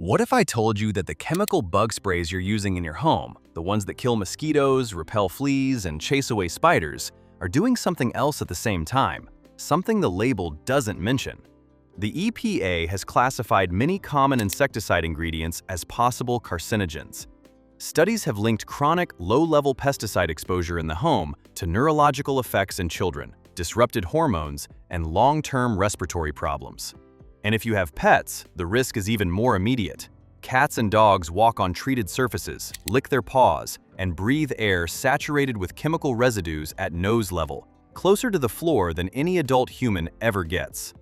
What if I told you that the chemical bug sprays you're using in your home, the ones that kill mosquitoes, repel fleas, and chase away spiders, are doing something else at the same time, something the label doesn't mention? The EPA has classified many common insecticide ingredients as possible carcinogens. Studies have linked chronic, low-level pesticide exposure in the home to neurological effects in children, disrupted hormones, and long-term respiratory problems. And if you have pets, the risk is even more immediate. Cats and dogs walk on treated surfaces, lick their paws, and breathe air saturated with chemical residues at nose level, closer to the floor than any adult human ever gets.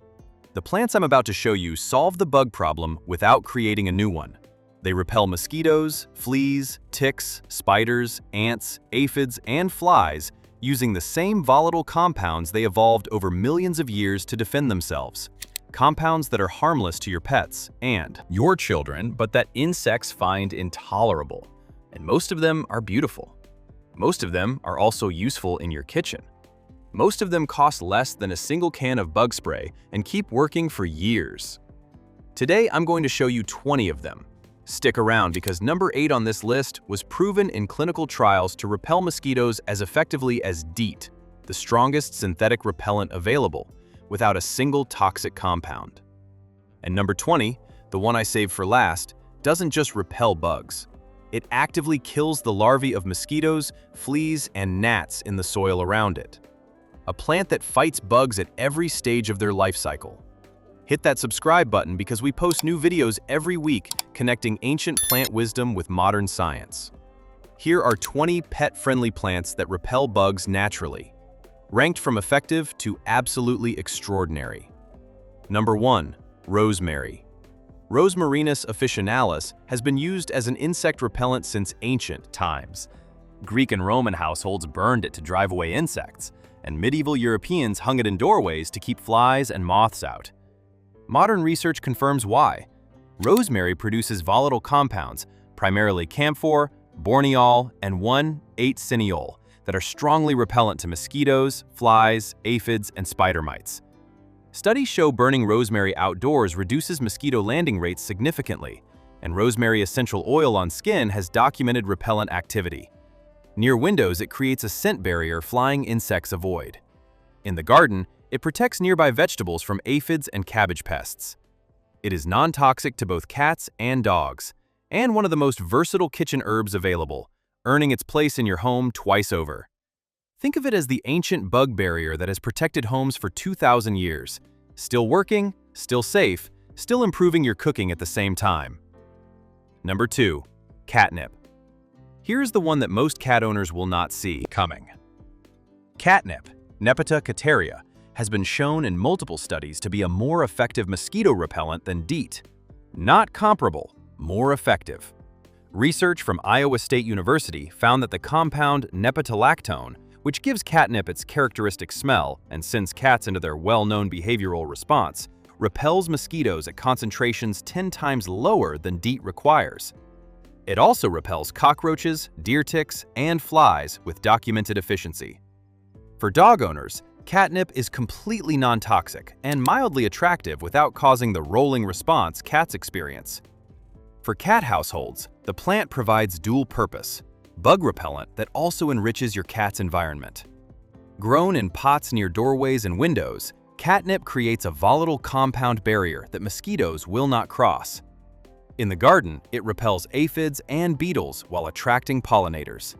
The plants I'm about to show you solve the bug problem without creating a new one. They repel mosquitoes, fleas, ticks, spiders, ants, aphids, and flies using the same volatile compounds they evolved over millions of years to defend themselves. Compounds that are harmless to your pets and your children, but that insects find intolerable. And most of them are beautiful. Most of them are also useful in your kitchen. Most of them cost less than a single can of bug spray and keep working for years. Today, I'm going to show you 20 of them. Stick around because number 8 on this list was proven in clinical trials to repel mosquitoes as effectively as DEET, the strongest synthetic repellent available, without a single toxic compound. And number 20, the one I saved for last, doesn't just repel bugs. It actively kills the larvae of mosquitoes, fleas, and gnats in the soil around it. A plant that fights bugs at every stage of their life cycle. Hit that subscribe button because we post new videos every week connecting ancient plant wisdom with modern science. Here are 20 pet-friendly plants that repel bugs naturally, ranked from effective to absolutely extraordinary. Number 1. Rosemary. Rosmarinus officinalis has been used as an insect repellent since ancient times. Greek and Roman households burned it to drive away insects, and medieval Europeans hung it in doorways to keep flies and moths out. Modern research confirms why. Rosemary produces volatile compounds, primarily camphor, borneol, and 1,8-cineol, that are strongly repellent to mosquitoes, flies, aphids, and spider mites. Studies show burning rosemary outdoors reduces mosquito landing rates significantly, and rosemary essential oil on skin has documented repellent activity. Near windows, it creates a scent barrier flying insects avoid. In the garden, it protects nearby vegetables from aphids and cabbage pests. It is non-toxic to both cats and dogs, and one of the most versatile kitchen herbs available, earning its place in your home twice over. Think of it as the ancient bug barrier that has protected homes for 2,000 years. Still working, still safe, still improving your cooking at the same time. Number 2. Catnip. Here's the one that most cat owners will not see coming. Catnip, Nepeta cateria, has been shown in multiple studies to be a more effective mosquito repellent than DEET. Not comparable, more effective. Research from Iowa State University found that the compound nepetalactone, which gives catnip its characteristic smell and sends cats into their well-known behavioral response, repels mosquitoes at concentrations 10 times lower than DEET requires. It also repels cockroaches, deer ticks, and flies with documented efficiency. For dog owners, catnip is completely non-toxic and mildly attractive without causing the rolling response cats experience. For cat households, the plant provides dual purpose, bug repellent that also enriches your cat's environment. Grown in pots near doorways and windows, catnip creates a volatile compound barrier that mosquitoes will not cross. In the garden, it repels aphids and beetles while attracting pollinators.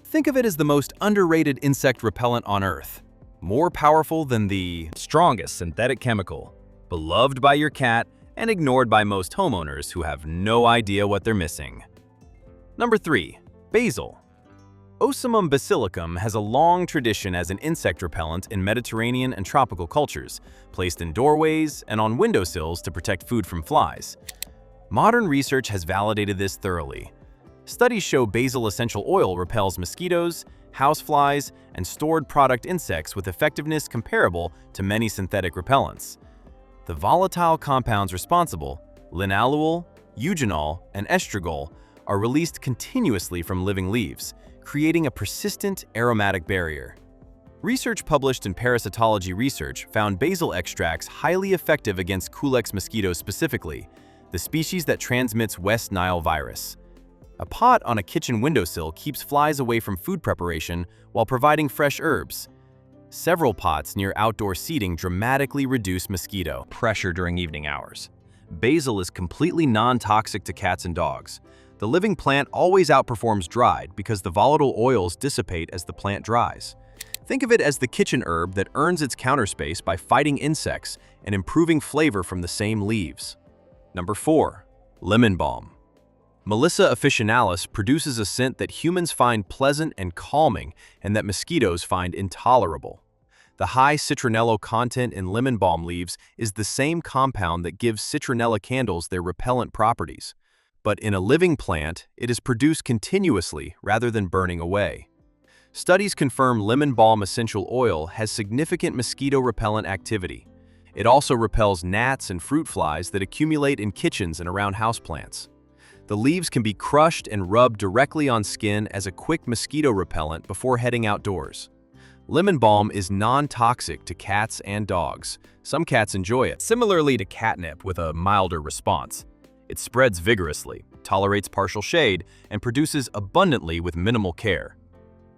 Think of it as the most underrated insect repellent on Earth. More powerful than the strongest synthetic chemical, beloved by your cat and ignored by most homeowners who have no idea what they're missing. Number 3. Basil. Ocimum basilicum has a long tradition as an insect repellent in Mediterranean and tropical cultures, placed in doorways and on windowsills to protect food from flies. Modern research has validated this thoroughly. Studies show basil essential oil repels mosquitoes, houseflies, and stored product insects with effectiveness comparable to many synthetic repellents. The volatile compounds responsible, linalool, eugenol, and estragol, are released continuously from living leaves, creating a persistent aromatic barrier. Research published in Parasitology Research found basil extracts highly effective against Culex mosquitoes specifically. the species that transmits West Nile virus. A pot on a kitchen windowsill keeps flies away from food preparation while providing fresh herbs. Several pots near outdoor seating dramatically reduce mosquito pressure during evening hours. Basil is completely non-toxic to cats and dogs. The living plant always outperforms dried because the volatile oils dissipate as the plant dries. Think of it as the kitchen herb that earns its counter space by fighting insects and improving flavor from the same leaves. Number 4. Lemon balm. Melissa officinalis produces a scent that humans find pleasant and calming and that mosquitoes find intolerable. The high citronella content in lemon balm leaves is the same compound that gives citronella candles their repellent properties. But in a living plant, it is produced continuously rather than burning away. Studies confirm lemon balm essential oil has significant mosquito repellent activity. It also repels gnats and fruit flies that accumulate in kitchens and around houseplants. The leaves can be crushed and rubbed directly on skin as a quick mosquito repellent before heading outdoors. Lemon balm is non-toxic to cats and dogs. Some cats enjoy it. Similarly to catnip with a milder response. It spreads vigorously, tolerates partial shade, and produces abundantly with minimal care.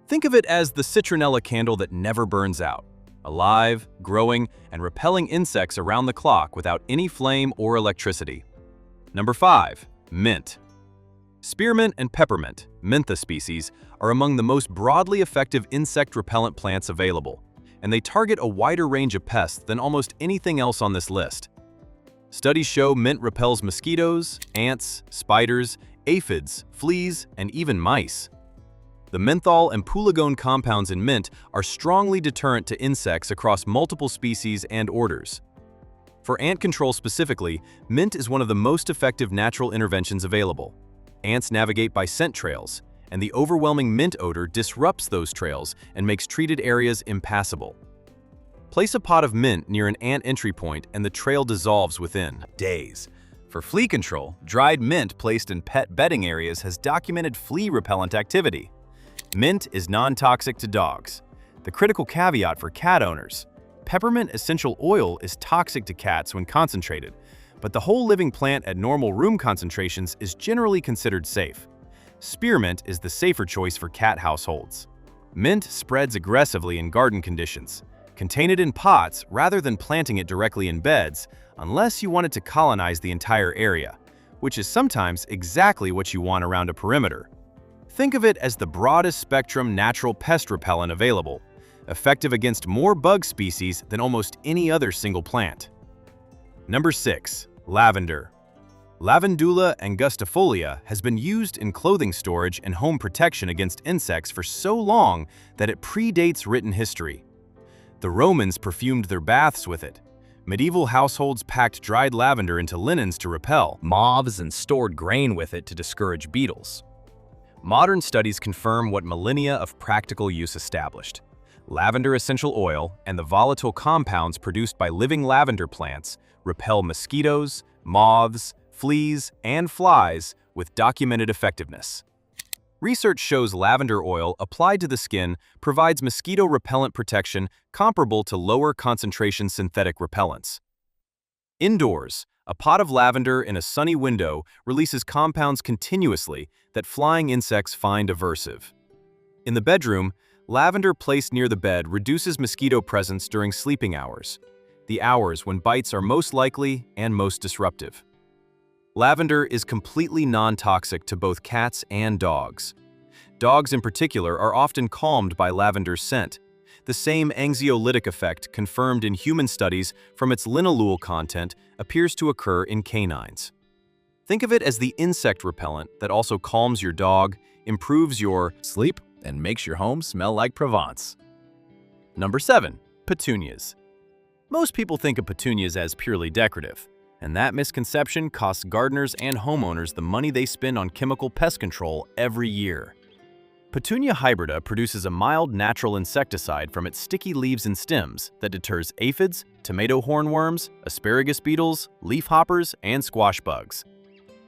Think of it as the citronella candle that never burns out, alive, growing, and repelling insects around the clock without any flame or electricity. Number 5. Mint. Spearmint and peppermint, mentha species, are among the most broadly effective insect repellent plants available, and they target a wider range of pests than almost anything else on this list. Studies show mint repels mosquitoes, ants, spiders, aphids, fleas, and even mice. The menthol and pulegone compounds in mint are strongly deterrent to insects across multiple species and orders. For ant control specifically, mint is one of the most effective natural interventions available. Ants navigate by scent trails, and the overwhelming mint odor disrupts those trails and makes treated areas impassable. Place a pot of mint near an ant entry point and the trail dissolves within days. For flea control, dried mint placed in pet bedding areas has documented flea repellent activity. Mint is non-toxic to dogs. The critical caveat for cat owners: peppermint essential oil is toxic to cats when concentrated, but the whole living plant at normal room concentrations is generally considered safe. Spearmint is the safer choice for cat households. Mint spreads aggressively in garden conditions. Contain it in pots rather than planting it directly in beds, unless you want it to colonize the entire area, which is sometimes exactly what you want around a perimeter. Think of it as the broadest spectrum natural pest repellent available, effective against more bug species than almost any other single plant. Number 6. Lavender. Lavandula angustifolia has been used in clothing storage and home protection against insects for so long that it predates written history. The Romans perfumed their baths with it. Medieval households packed dried lavender into linens to repel moths and stored grain with it to discourage beetles. Modern studies confirm what millennia of practical use established. Lavender essential oil and the volatile compounds produced by living lavender plants repel mosquitoes, moths, fleas, and flies with documented effectiveness. Research shows lavender oil applied to the skin provides mosquito repellent protection comparable to lower concentration synthetic repellents. Indoors, a pot of lavender in a sunny window releases compounds continuously that flying insects find aversive. In the bedroom, lavender placed near the bed reduces mosquito presence during sleeping hours, the hours when bites are most likely and most disruptive. Lavender is completely non-toxic to both cats and dogs. Dogs in particular are often calmed by lavender's scent, the same anxiolytic effect confirmed in human studies from its linalool content appears to occur in canines. Think of it as the insect repellent that also calms your dog, improves your sleep, and makes your home smell like Provence. Number 7. Petunias. Most people think of petunias as purely decorative, and that misconception costs gardeners and homeowners the money they spend on chemical pest control every year. Petunia hybrida produces a mild natural insecticide from its sticky leaves and stems that deters aphids, tomato hornworms, asparagus beetles, leafhoppers, and squash bugs.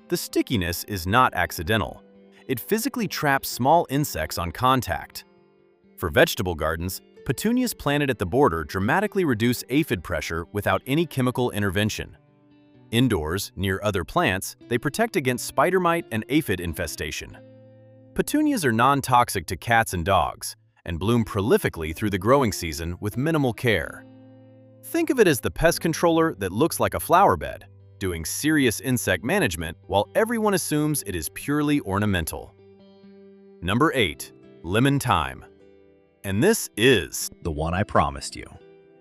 The stickiness is not accidental. It physically traps small insects on contact. For vegetable gardens, petunias planted at the border dramatically reduce aphid pressure without any chemical intervention. Indoors, near other plants, they protect against spider mite and aphid infestation. Petunias are non-toxic to cats and dogs, and bloom prolifically through the growing season with minimal care. Think of it as the pest controller that looks like a flower bed, doing serious insect management while everyone assumes it is purely ornamental. Number 8. Lemon thyme. And this is the one I promised you.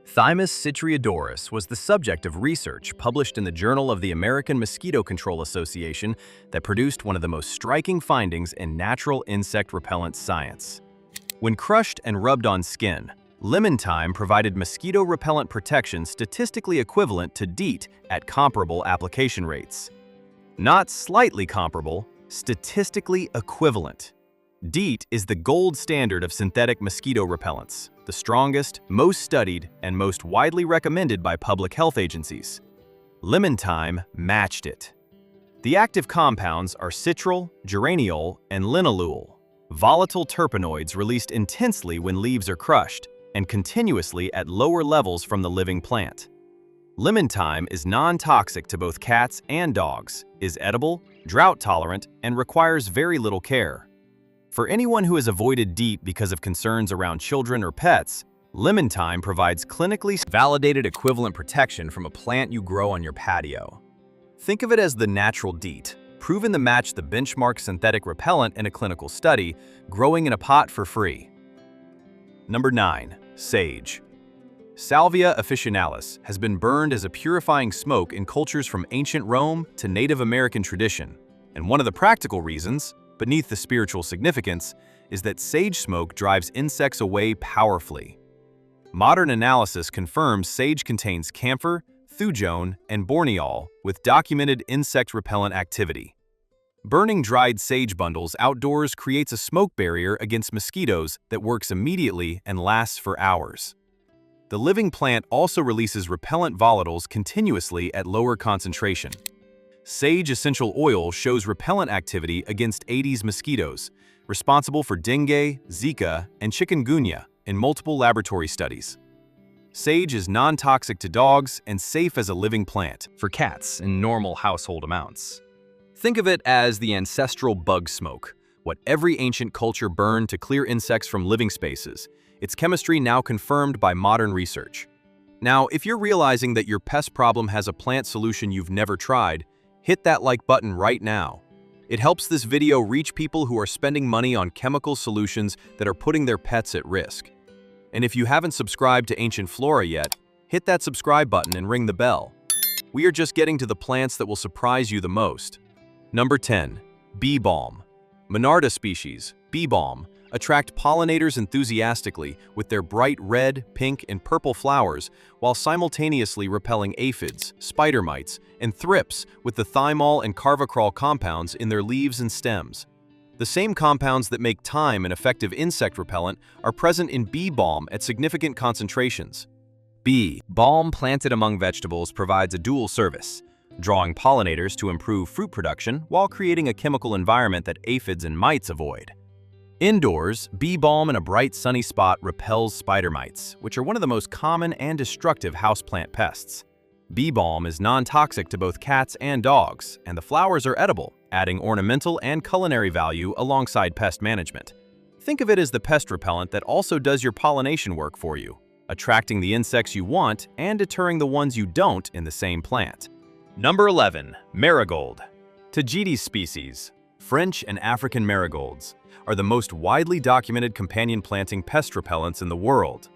Thymus citriodorus was the subject of research published in the Journal of the American Mosquito Control Association that produced one of the most striking findings in natural insect repellent science. When crushed and rubbed on skin, lemon thyme provided mosquito repellent protection statistically equivalent to DEET at comparable application rates. Not slightly comparable, statistically equivalent. DEET is the gold standard of synthetic mosquito repellents, the strongest, most studied, and most widely recommended by public health agencies. Lemon thyme matched it. The active compounds are citral, geraniol, and linalool, volatile terpenoids released intensely when leaves are crushed, and continuously at lower levels from the living plant. Lemon thyme is non-toxic to both cats and dogs, is edible, drought-tolerant, and requires very little care. For anyone who has avoided DEET because of concerns around children or pets, lemon thyme provides clinically validated equivalent protection from a plant you grow on your patio. Think of it as the natural DEET, proven to match the benchmark synthetic repellent in a clinical study, growing in a pot for free. Number 9. Sage. Salvia officinalis has been burned as a purifying smoke in cultures from ancient Rome to Native American tradition, and one of the practical reasons, beneath the spiritual significance, is that sage smoke drives insects away powerfully. Modern analysis confirms sage contains camphor, thujone, and borneol with documented insect repellent activity. Burning dried sage bundles outdoors creates a smoke barrier against mosquitoes that works immediately and lasts for hours. The living plant also releases repellent volatiles continuously at lower concentration. Sage essential oil shows repellent activity against Aedes mosquitoes, responsible for dengue, Zika, and chikungunya in multiple laboratory studies. Sage is non-toxic to dogs and safe as a living plant for cats in normal household amounts. Think of it as the ancestral bug smoke, what every ancient culture burned to clear insects from living spaces, its chemistry now confirmed by modern research. Now, if you're realizing that your pest problem has a plant solution you've never tried, hit that like button right now. It helps this video reach people who are spending money on chemical solutions that are putting their pets at risk. And if you haven't subscribed to Ancient Flora yet, hit that subscribe button and ring the bell. We are just getting to the plants that will surprise you the most. Number 10. Bee balm. Monarda species, bee balm, attract pollinators enthusiastically with their bright red, pink, and purple flowers while simultaneously repelling aphids, spider mites, and thrips with the thymol and carvacrol compounds in their leaves and stems. The same compounds that make thyme an effective insect repellent are present in bee balm at significant concentrations. Bee balm planted among vegetables provides a dual service, drawing pollinators to improve fruit production while creating a chemical environment that aphids and mites avoid. Indoors, bee balm in a bright sunny spot repels spider mites, which are one of the most common and destructive houseplant pests. Bee balm is non-toxic to both cats and dogs, and the flowers are edible, adding ornamental and culinary value alongside pest management. Think of it as the pest repellent that also does your pollination work for you, attracting the insects you want and deterring the ones you don't in the same plant. Number 11. Marigold. Tagetes species, French and African marigolds, are the most widely documented companion planting pest repellents in the world.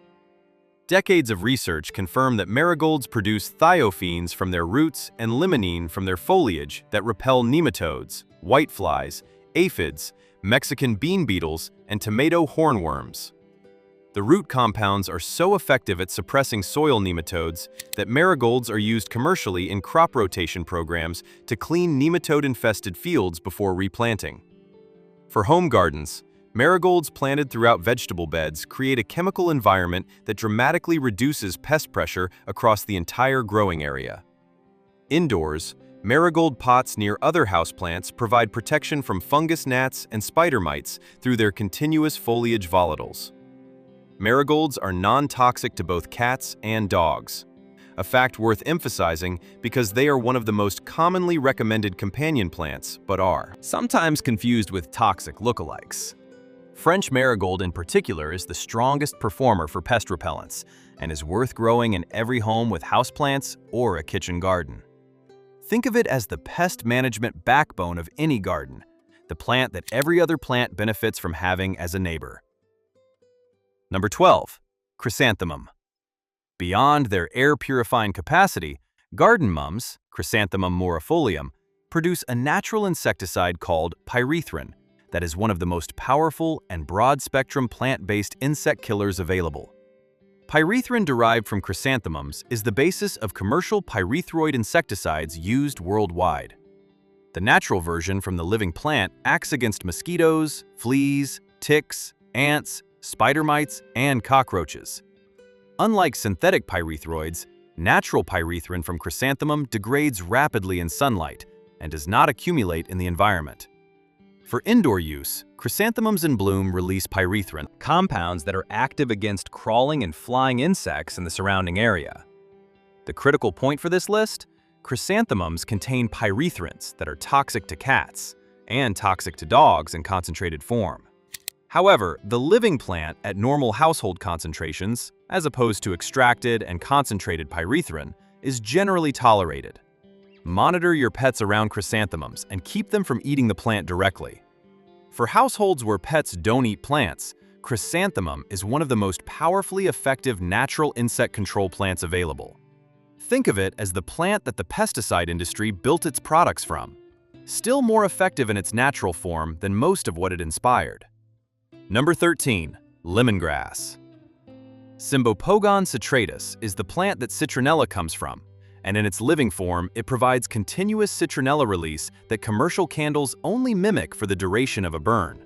Decades of research confirm that marigolds produce thiophene from their roots and limonene from their foliage that repel nematodes, whiteflies, aphids, Mexican bean beetles, and tomato hornworms. The root compounds are so effective at suppressing soil nematodes that marigolds are used commercially in crop rotation programs to clean nematode-infested fields before replanting. For home gardens, marigolds planted throughout vegetable beds create a chemical environment that dramatically reduces pest pressure across the entire growing area. Indoors, marigold pots near other houseplants provide protection from fungus gnats and spider mites through their continuous foliage volatiles. Marigolds are non-toxic to both cats and dogs. a fact worth emphasizing because they are one of the most commonly recommended companion plants, but are sometimes confused with toxic lookalikes. French marigold in particular is the strongest performer for pest repellents and is worth growing in every home with houseplants or a kitchen garden. Think of it as the pest management backbone of any garden, the plant that every other plant benefits from having as a neighbor. Number 12. Chrysanthemum. Beyond their air-purifying capacity, garden mums, Chrysanthemum morifolium, produce a natural insecticide called pyrethrin that is one of the most powerful and broad-spectrum plant-based insect killers available. Pyrethrin derived from chrysanthemums is the basis of commercial pyrethroid insecticides used worldwide. The natural version from the living plant acts against mosquitoes, fleas, ticks, ants, spider mites, and cockroaches. Unlike synthetic pyrethroids, natural pyrethrin from chrysanthemum degrades rapidly in sunlight and does not accumulate in the environment. For indoor use, chrysanthemums in bloom release pyrethrin, compounds that are active against crawling and flying insects in the surrounding area. The critical point for this list? Chrysanthemums contain pyrethrins that are toxic to cats and toxic to dogs in concentrated form. However, the living plant at normal household concentrations, as opposed to extracted and concentrated pyrethrin, is generally tolerated. Monitor your pets around chrysanthemums and keep them from eating the plant directly. For households where pets don't eat plants, chrysanthemum is one of the most powerfully effective natural insect control plants available. Think of it as the plant that the pesticide industry built its products from, still more effective in its natural form than most of what it inspired. Number 13. Lemongrass. Cymbopogon citratus is the plant that citronella comes from, and in its living form, it provides continuous citronella release that commercial candles only mimic for the duration of a burn.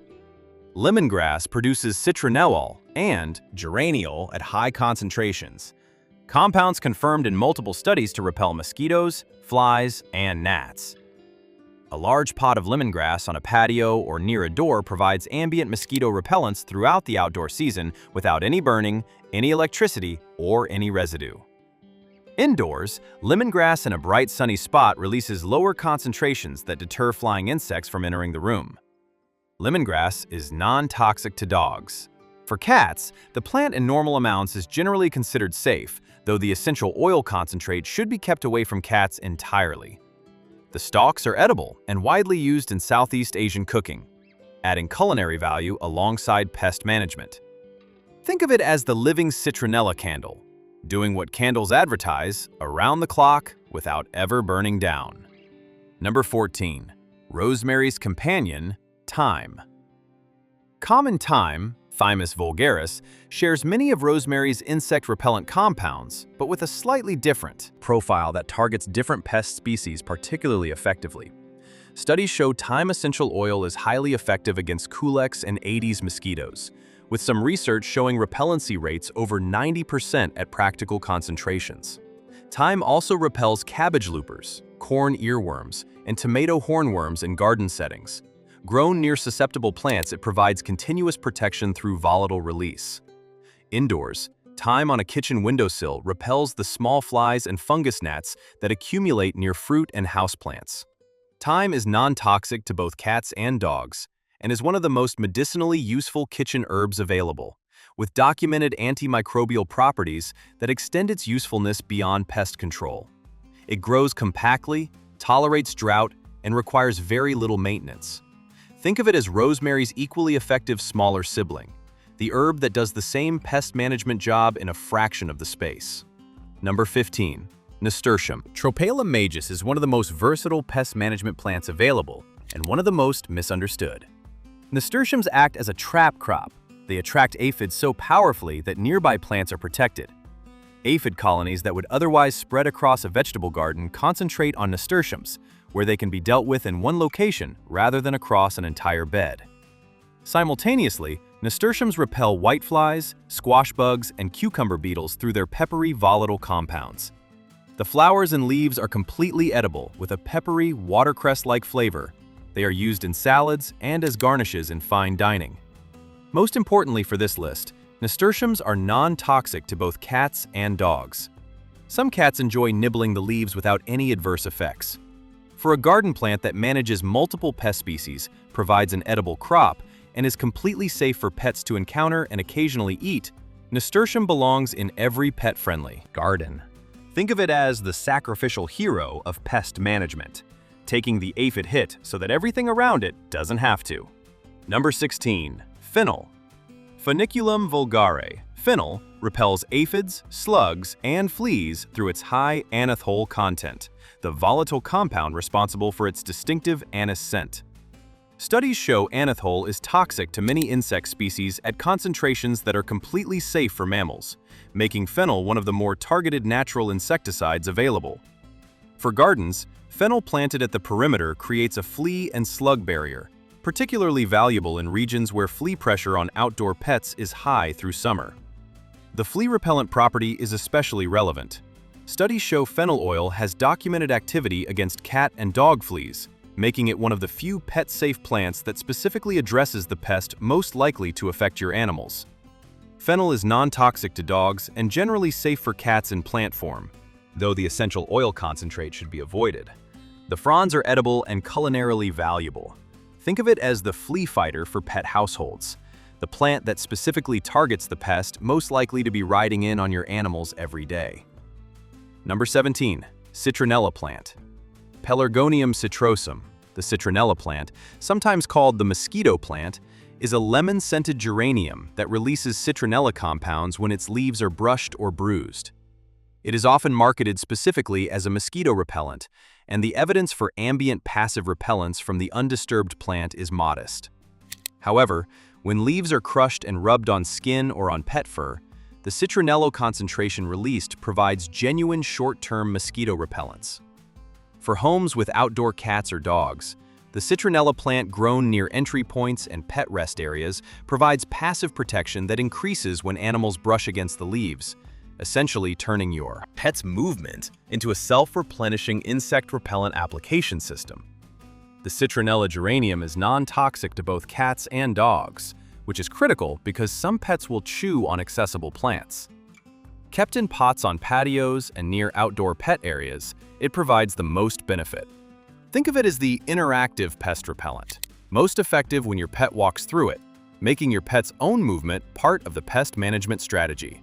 Lemongrass produces citronellol and geraniol at high concentrations, compounds confirmed in multiple studies to repel mosquitoes, flies, and gnats. A large pot of lemongrass on a patio or near a door provides ambient mosquito repellents throughout the outdoor season without any burning, any electricity, or any residue. Indoors, lemongrass in a bright sunny spot releases lower concentrations that deter flying insects from entering the room. Lemongrass is non-toxic to dogs. For cats, the plant in normal amounts is generally considered safe, though the essential oil concentrate should be kept away from cats entirely. The stalks are edible and widely used in Southeast Asian cooking, adding culinary value alongside pest management. Think of it as the living citronella candle, doing what candles advertise around the clock without ever burning down. Number 14. Rosemary's companion, thyme. Common thyme, Thymus vulgaris, shares many of rosemary's insect repellent compounds, but with a slightly different profile that targets different pest species particularly effectively. Studies show thyme essential oil is highly effective against Culex and Aedes mosquitoes, with some research showing repellency rates over 90% at practical concentrations. Thyme also repels cabbage loopers, corn earworms, and tomato hornworms in garden settings. Grown near susceptible plants, it provides continuous protection through volatile release. Indoors, thyme on a kitchen windowsill repels the small flies and fungus gnats that accumulate near fruit and houseplants. Thyme is non-toxic to both cats and dogs, and is one of the most medicinally useful kitchen herbs available, with documented antimicrobial properties that extend its usefulness beyond pest control. It grows compactly, tolerates drought, and requires very little maintenance. Think of it as rosemary's equally effective smaller sibling, the herb that does the same pest management job in a fraction of the space. Number 15. Nasturtium. Trophaeolum majus is one of the most versatile pest management plants available and one of the most misunderstood. Nasturtiums act as a trap crop. They attract aphids so powerfully that nearby plants are protected. Aphid colonies that would otherwise spread across a vegetable garden concentrate on nasturtiums, where they can be dealt with in one location rather than across an entire bed. Simultaneously, nasturtiums repel whiteflies, squash bugs, and cucumber beetles through their peppery, volatile compounds. The flowers and leaves are completely edible with a peppery, watercress-like flavor. They are used in salads and as garnishes in fine dining. Most importantly for this list, nasturtiums are non-toxic to both cats and dogs. Some cats enjoy nibbling the leaves without any adverse effects. For a garden plant that manages multiple pest species, provides an edible crop, and is completely safe for pets to encounter and occasionally eat, nasturtium belongs in every pet-friendly garden. Think of it as the sacrificial hero of pest management, taking the aphid hit so that everything around it doesn't have to. Number 16. Fennel. Funiculum vulgare. Fennel repels aphids, slugs, and fleas through its high anethol content, the volatile compound responsible for its distinctive anise scent. Studies show anethol is toxic to many insect species at concentrations that are completely safe for mammals, making fennel one of the more targeted natural insecticides available. For gardens, fennel planted at the perimeter creates a flea and slug barrier, particularly valuable in regions where flea pressure on outdoor pets is high through summer. The flea repellent property is especially relevant. Studies show fennel oil has documented activity against cat and dog fleas, making it one of the few pet-safe plants that specifically addresses the pest most likely to affect your animals. Fennel is non-toxic to dogs and generally safe for cats in plant form, though the essential oil concentrate should be avoided. The fronds are edible and culinarily valuable. Think of it as the flea fighter for pet households, the plant that specifically targets the pest most likely to be riding in on your animals every day. Number 17. Citronella plant. Pelargonium citrosum, the citronella plant, sometimes called the mosquito plant, is a lemon-scented geranium that releases citronella compounds when its leaves are brushed or bruised. It is often marketed specifically as a mosquito repellent, and the evidence for ambient passive repellents from the undisturbed plant is modest. However, when leaves are crushed and rubbed on skin or on pet fur, the citronella concentration released provides genuine short-term mosquito repellents. For homes with outdoor cats or dogs, the citronella plant grown near entry points and pet rest areas provides passive protection that increases when animals brush against the leaves, essentially turning your pet's movement into a self-replenishing insect repellent application system. The citronella geranium is non-toxic to both cats and dogs, which is critical because some pets will chew on accessible plants. Kept in pots on patios and near outdoor pet areas, it provides the most benefit. Think of it as the interactive pest repellent, most effective when your pet walks through it, making your pet's own movement part of the pest management strategy.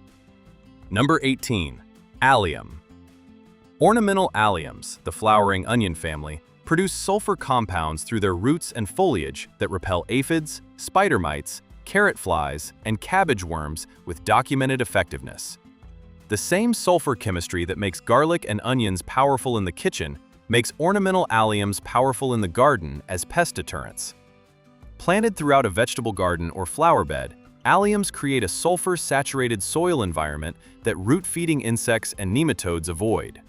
Number 18. Allium. Ornamental alliums, the flowering onion family, produce sulfur compounds through their roots and foliage that repel aphids, spider mites, carrot flies, and cabbage worms with documented effectiveness. The same sulfur chemistry that makes garlic and onions powerful in the kitchen makes ornamental alliums powerful in the garden as pest deterrents. Planted throughout a vegetable garden or flower bed, alliums create a sulfur-saturated soil environment that root-feeding insects and nematodes avoid.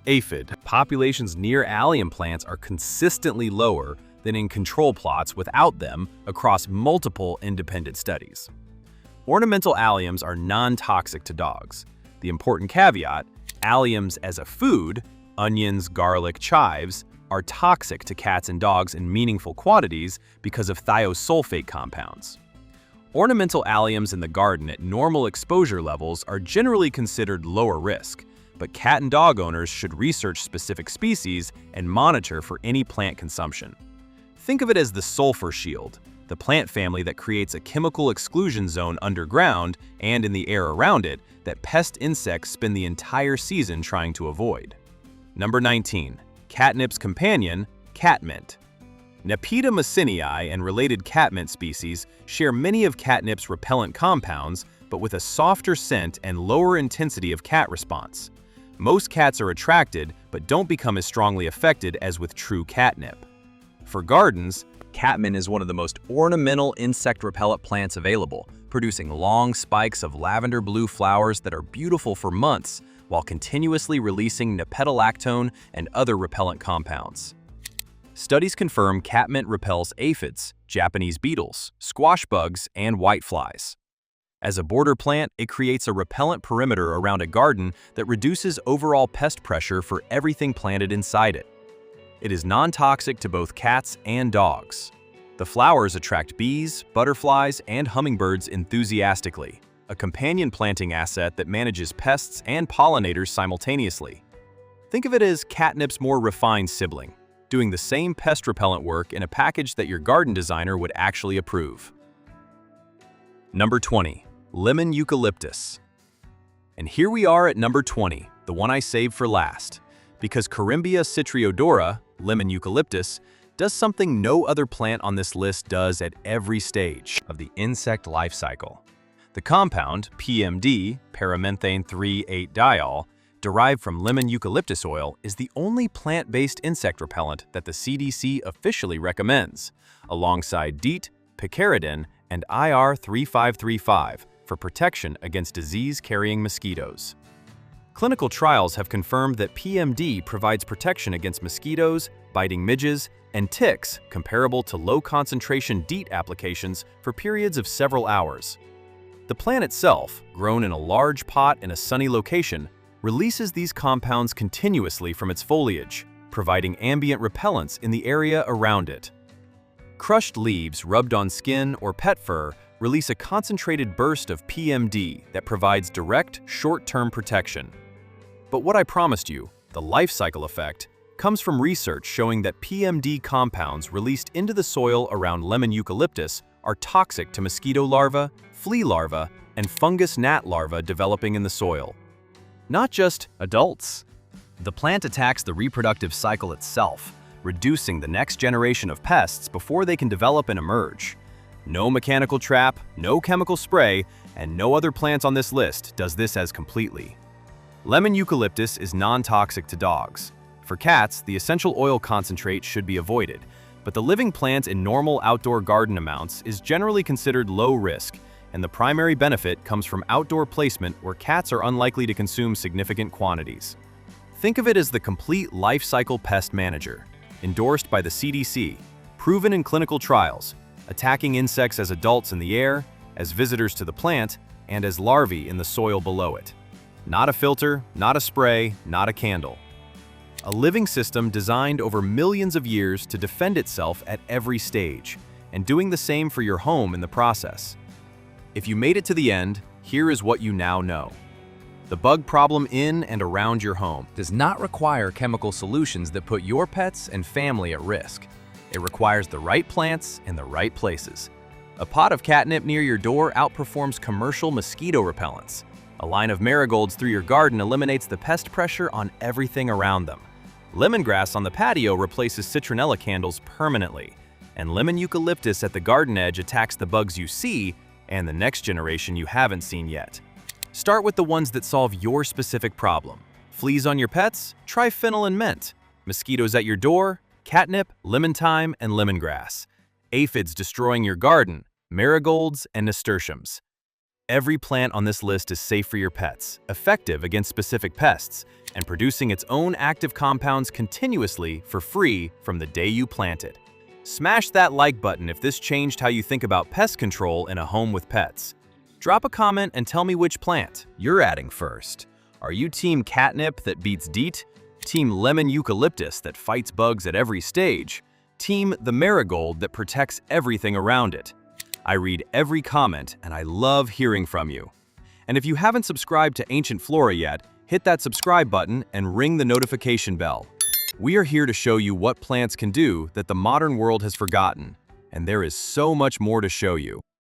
Aphid populations near allium plants are consistently lower than in control plots without them across multiple independent studies. Ornamental alliums are non-toxic to dogs. The important caveat, alliums as a food, onions, garlic, chives, are toxic to cats and dogs in meaningful quantities because of thiosulfate compounds. Ornamental alliums in the garden at normal exposure levels are generally considered lower risk, but cat and dog owners should research specific species and monitor for any plant consumption. Think of it as the sulfur shield, the plant family that creates a chemical exclusion zone underground and in the air around it that pest insects spend the entire season trying to avoid. Number 19. Catnip's companion, catmint. Nepeta messiniae and related catmint species share many of catnip's repellent compounds, but with a softer scent and lower intensity of cat response. Most cats are attracted, but don't become as strongly affected as with true catnip. For gardens, catmint is one of the most ornamental insect repellent plants available, producing long spikes of lavender blue flowers that are beautiful for months while continuously releasing nepetalactone and other repellent compounds. Studies confirm catmint repels aphids, Japanese beetles, squash bugs, and whiteflies. As a border plant, it creates a repellent perimeter around a garden that reduces overall pest pressure for everything planted inside it. It is non-toxic to both cats and dogs. The flowers attract bees, butterflies, and hummingbirds enthusiastically, a companion planting asset that manages pests and pollinators simultaneously. Think of it as catnip's more refined sibling, doing the same pest repellent work in a package that your garden designer would actually approve. Number 20. Lemon eucalyptus. And here we are at number 20, the one I saved for last, because Corymbia citriodora, lemon eucalyptus, does something no other plant on this list does at every stage of the insect life cycle. The compound, PMD, paramethane 3,8-diol, derived from lemon eucalyptus oil, is the only plant-based insect repellent that the CDC officially recommends, alongside DEET, picaridin, and IR 3535 for protection against disease-carrying mosquitoes. Clinical trials have confirmed that PMD provides protection against mosquitoes, biting midges, and ticks comparable to low-concentration DEET applications for periods of several hours. The plant itself, grown in a large pot in a sunny location, releases these compounds continuously from its foliage, providing ambient repellents in the area around it. Crushed leaves rubbed on skin or pet fur release a concentrated burst of PMD that provides direct, short-term protection. But what I promised you, the life cycle effect, comes from research showing that PMD compounds released into the soil around lemon eucalyptus are toxic to mosquito larvae, flea larvae, and fungus gnat larvae developing in the soil. Not just adults. The plant attacks the reproductive cycle itself, reducing the next generation of pests before they can develop and emerge. No mechanical trap, no chemical spray, and no other plant on this list does this as completely. Lemon eucalyptus is non-toxic to dogs. For cats, the essential oil concentrate should be avoided, but the living plant in normal outdoor garden amounts is generally considered low risk, and the primary benefit comes from outdoor placement where cats are unlikely to consume significant quantities. Think of it as the complete life cycle pest manager, endorsed by the CDC, proven in clinical trials, attacking insects as adults in the air, as visitors to the plant, and as larvae in the soil below it. Not a filter, not a spray, not a candle. A living system designed over millions of years to defend itself at every stage, and doing the same for your home in the process. If you made it to the end, here is what you now know. The bug problem in and around your home does not require chemical solutions that put your pets and family at risk. It requires the right plants in the right places. A pot of catnip near your door outperforms commercial mosquito repellents. A line of marigolds through your garden eliminates the pest pressure on everything around them. Lemongrass on the patio replaces citronella candles permanently. And lemon eucalyptus at the garden edge attacks the bugs you see and the next generation you haven't seen yet. Start with the ones that solve your specific problem. Fleas on your pets? Try fennel and mint. Mosquitoes at your door? Catnip, lemon thyme, and lemongrass. Aphids destroying your garden? Marigolds and nasturtiums. Every plant on this list is safe for your pets, effective against specific pests, and producing its own active compounds continuously for free from the day you planted. Smash that like button if this changed how you think about pest control in a home with pets. Drop a comment and tell me which plant you're adding first. Are you team catnip that beats DEET? Team lemon eucalyptus that fights bugs at every stage? Team the marigold that protects everything around it? I read every comment and I love hearing from you. And if you haven't subscribed to Ancient Flora yet, hit that subscribe button and ring the notification bell. We are here to show you what plants can do that the modern world has forgotten, and there is so much more to show you.